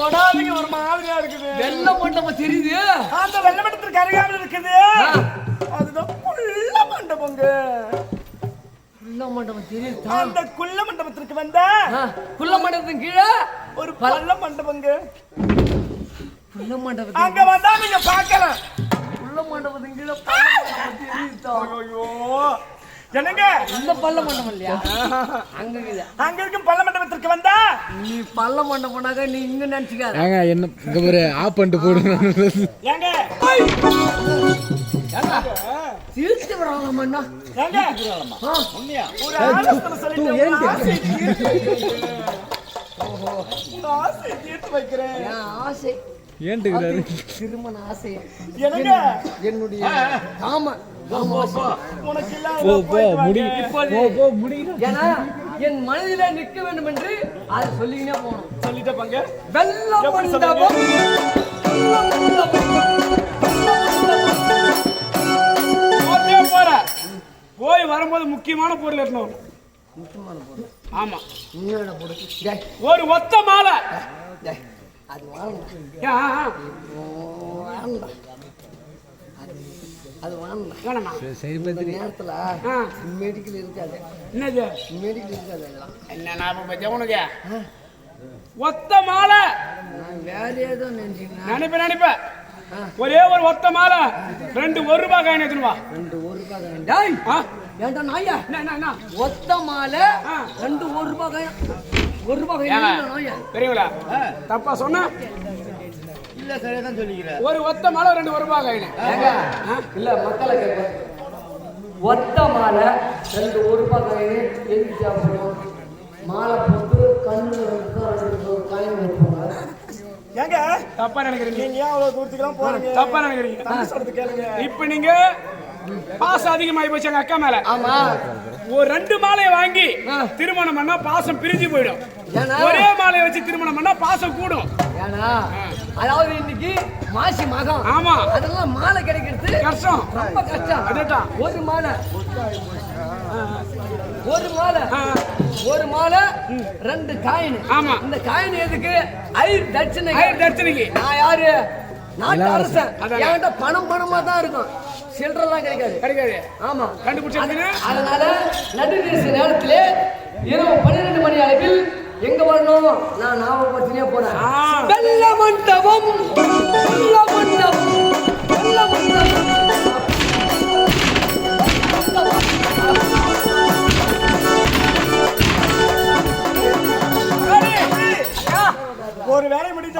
தொடாதீங்க, ஒரு மாதிரியா இருக்குது. வெள்ளை மண்டபம் தெரியுது. அந்த வெள்ளை மண்டபத்திற்கு அருகாமல் இருக்குது. அதுதான் குள்ள மண்டபங்க. குள்ள மண்டபம் தெரியுது. அந்த குள்ள மண்டபத்திற்கு வந்த குள்ள மண்டபத்தின் கீழே ஒரு பள்ள மண்டபங்க. குள்ள மண்டபம் அங்க வந்தா நீங்க பார்க்கலாம். குள்ள மண்டபத்தின் கீழே ஐயோ என்னங்க, இந்த பள்ள மண்டபம் இல்லையா? அங்க இருக்கும் பள்ள மண்டபத்திற்கு வந்தா நீ பள்ள மண்டபம்னாக்க நீ இங்க நினைச்சுக்காத. ஏங்க என்ன இங்க ஒரு ஆப் பண்ணிட்டு போடுறோம். ஏங்க தீர்த்து விடலாமா? ஏங்க உண்மையா ஒரு ஆலோசனை சொல்லிட்டு ஆசை தீர்த்து வைக்கிறேன். ஆசை ஏன்ட்டுக்கிறாரு திருமண ஆசை என்னங்க என்னுடைய ஆமா உனக்கு ஏன்னா என் மனதில நிற்க வேண்டும் என்று அதை சொல்லிக்கினே போனோம். சொல்லிட்ட பங்க வெள்ள மண்டபம் போற போய் வரும்போது முக்கியமான பொருள் இருக்கணும். முக்கியமான பொருள். ஆமா, உன்னோட பொருள். ஒரு ஒத்த மாலை. அது வாங்கணும். அது வாங்கணும். நேரத்துல மெடிக்கல் இருக்காது. என்னது மெடிக்கல் இருக்காது. அதெல்லாம் என்ன ஞாபகம் உனக்கு? ஒத்த மாலை நான் வேற ஏதோ நினைப்பேன். ஒரே ஒரு ஒத்த மாலை 2 1 ரூபாய் காயின் எடுத்துவா. 2 1 ரூபாய் காயின். ஏன்டா நாயா? என்ன ஒத்த மாலை 2 1 ரூபாய் காயின். 1 ரூபாய் காயின் நாயா? தெரியுங்களா? தப்பா சொன்னா இல்ல, சரியா தான் சொல்லிக்கிறேன். ஒரு ஒத்த மாலை 2 1 ரூபாய் காயின். இல்ல மக்களை கேட்பேன். ஒத்த மாலை 2 1 ரூபாய் காயின் எதுக்கு சாப்பிடணும்? மாலை போட்டு கண்ணு காயின் வைப்பாங்க. ஏங்க தப்பா நினைக்கிறீங்க? நீங்க ஏன் அவ்வளவு தூரத்துக்குலாம் போறீங்க? தப்பா நினைக்கிறீங்க? தம்பி சொல்றது கேளுங்க. இப்போ நீங்க பாசம் அதிகமாகி போச்சு எங்க அக்கா மேல. ஆமா, ஒரு 2 மாலையை வாங்கி திருமணம் பண்ணா பாசம் பிரிஞ்சு போயிடும். ஒரே மாலையை வச்சு திருமணம் பண்ணா பாசம் கூடும். ஏன்னா அதாவது இன்னைக்கு மாசி மகம். ஆமா, அதெல்லாம் மாலை கிடைக்கிறது கஷ்டம், ரொம்ப கஷ்டம். அதுதான் ஒரு மாலை 2 காயின். ஆமா, இந்த காயின் எதுக்கு? ஐர் தட்சணைக்கு. நான் யாரு? நாட்டு அரசன். என்கிட்ட பணமா தான் இருக்கும், சில்லறெல்லாம் கிடைக்காது. ஆமா, கண்டுபிடிச்சிருக்கீங்க. அதனால நடுநீச நேரத்திலே இரவு 12 மணி அளவில் எங்க வரணும்? நான் ஞாபகப்படுத்தினே போறேன். வெள்ள மண்டபம், வெள்ள மண்டபம், வெள்ள மண்டபம். ஒரு வேலை முடிஞ்ச